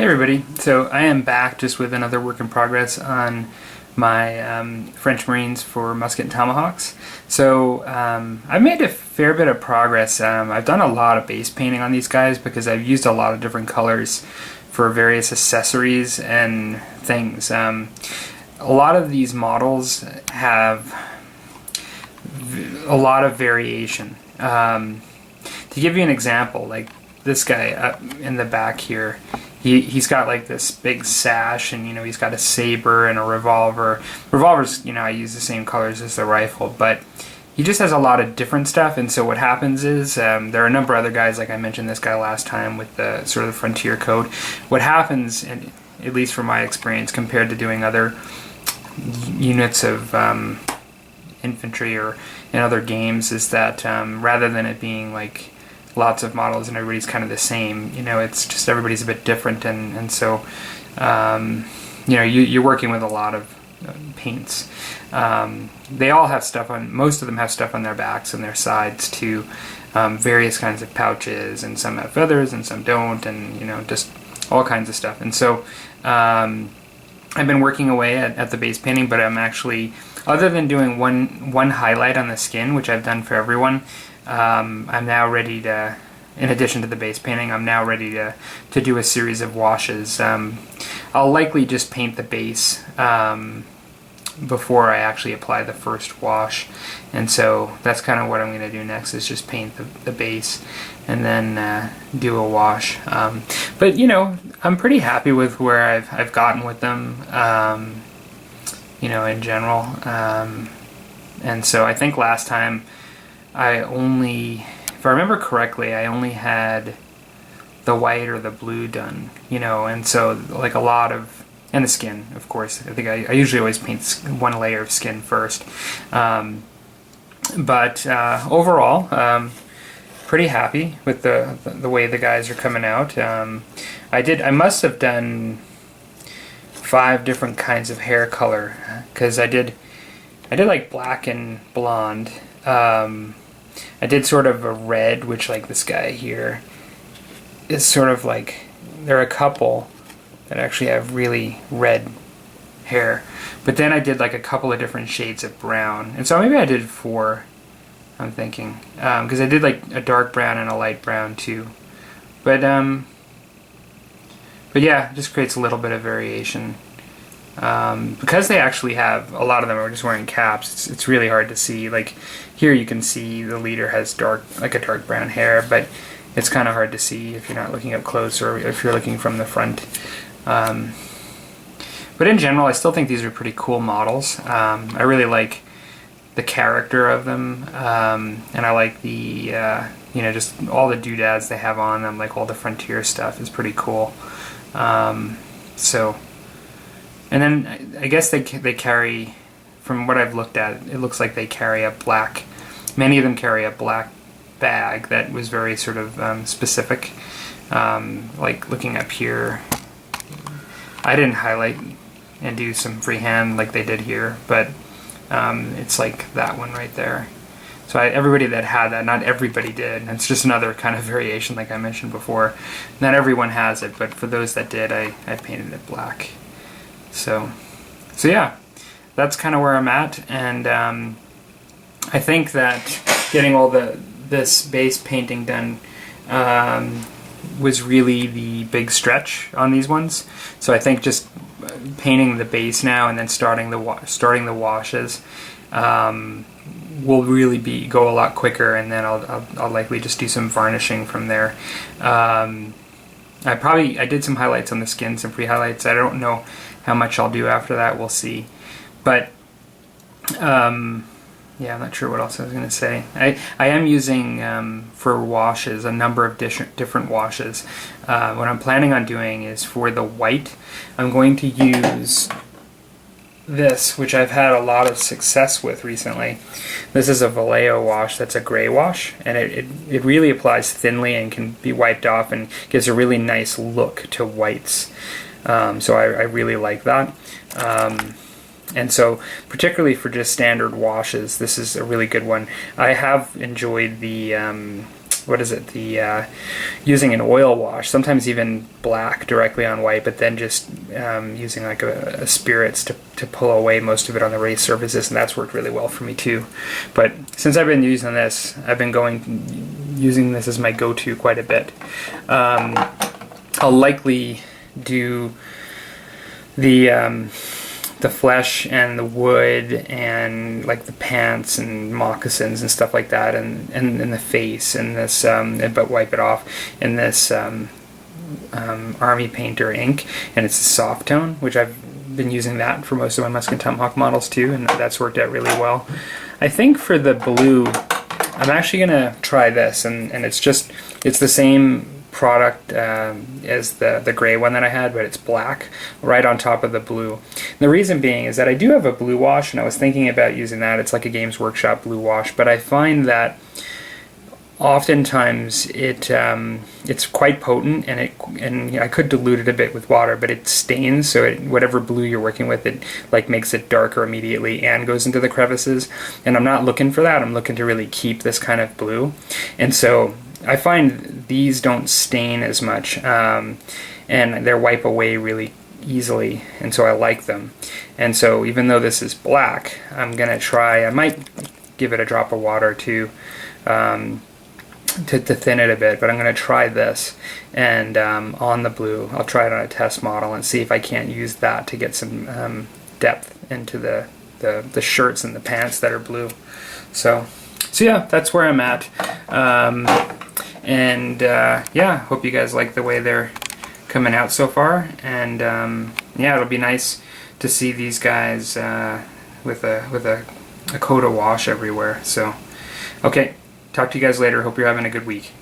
Hey everybody, so I am back just with another work in progress on my French Marines for Muskets and Tomahawks. So I've made a fair bit of progress. I've done a lot of base painting on these guys because I've used a lot of different colors for various accessories and things. A lot of these models have a lot of variation. To give you an example, like this guy up in the back here, he's got like this big sash, and he's got a saber and a revolver. Revolvers, I use the same colors as the rifle, but he just has a lot of different stuff. And so what happens is there are a number of other guys, like I mentioned this guy last time with the sort of the frontier code. What happens, and at least from my experience compared to doing other units of infantry or in other games, is that rather than it being like lots of models and everybody's kind of the same, it's just everybody's a bit different, and so you're working with a lot of paints. They all have stuff on, most of them have stuff on their backs and their sides too, various kinds of pouches, and some have feathers and some don't, and just all kinds of stuff. And so I've been working away at the base painting, but I'm actually, other than doing one highlight on the skin, which I've done for everyone, I'm now ready to, in addition to the base painting, I'm now ready to do a series of washes. I'll likely just paint the base before I actually apply the first wash, and so that's kind of what I'm going to do next, is just paint the base and then do a wash. But I'm pretty happy with where I've gotten with them, in general, and so I think last time I only, if I remember correctly, I only had the white or the blue done, and so like a lot of, and the skin, of course. I think I usually always paint one layer of skin first. But overall, pretty happy with the way the guys are coming out. I must have done 5 different kinds of hair color, because I did like black and blonde. I did sort of a red, which, like this guy here, is sort of like, there are a couple that actually have really red hair. But then I did like a couple of different shades of brown. And so maybe I did 4, I'm thinking. Because I did like a dark brown and a light brown too. But yeah, it just creates a little bit of variation. Because they actually have, a lot of them are just wearing caps, it's really hard to see. Like here you can see the leader has a dark brown hair, but it's kind of hard to see if you're not looking up close or if you're looking from the front. But in general, I still think these are pretty cool models. I really like the character of them, and I like the just all the doodads they have on them, like all the frontier stuff is pretty cool. And then I guess they carry, from what I've looked at, it looks like they carry a black, many of them carry a black bag that was very sort of specific. Like looking up here, I didn't highlight and do some freehand like they did here, but it's like that one right there. So everybody that had that, not everybody did. It's just another kind of variation like I mentioned before. Not everyone has it, but for those that did, I painted it black. So yeah, that's kind of where I'm at, and I think that getting all this base painting done was really the big stretch on these ones. So I think just painting the base now and then starting the washes will really go a lot quicker, and then I'll likely just do some varnishing from there. I did some highlights on the skin, some pre-highlights. I don't know how much I'll do after that, we'll see. But yeah, I'm not sure what else I was going to say. I am using for washes a number of different washes. What I'm planning on doing is, for the white, I'm going to use this, which I've had a lot of success with recently. This is a Vallejo wash that's a gray wash, and it really applies thinly and can be wiped off and gives a really nice look to whites. So I really like that. And so, particularly for just standard washes, this is a really good one. I have enjoyed the what is it, using an oil wash, sometimes even black directly on white, but then just using like a spirits to pull away most of it on the raised surfaces, and that's worked really well for me too. But since I've been using this, I've been using this as my go-to quite a bit. I'll likely do the flesh and the wood and like the pants and moccasins and stuff like that, and the face and this but wipe it off in this Army Painter ink, and it's a soft tone, which I've been using that for most of my Musket and Tomahawk models too, and that's worked out really well. I think for the blue, I'm actually gonna try this, and it's the same product as the gray one that I had, but it's black right on top of the blue. And the reason being is that I do have a blue wash, and I was thinking about using that. It's like a Games Workshop blue wash, but I find that oftentimes it's quite potent, and I could dilute it a bit with water, but it stains, so whatever blue you're working with, it like makes it darker immediately and goes into the crevices, and I'm not looking for that. I'm looking to really keep this kind of blue, and so I find these don't stain as much, and they wipe away really easily, and so I like them. And so even though this is black, I'm gonna try, I might give it a drop of water to thin it a bit, but I'm gonna try this, and on the blue, I'll try it on a test model and see if I can't use that to get some depth into the shirts and the pants that are blue. So yeah, that's where I'm at. Yeah, hope you guys like the way they're coming out so far, and yeah, it'll be nice to see these guys with a coat of wash everywhere. So okay, talk to you guys later. Hope you're having a good week.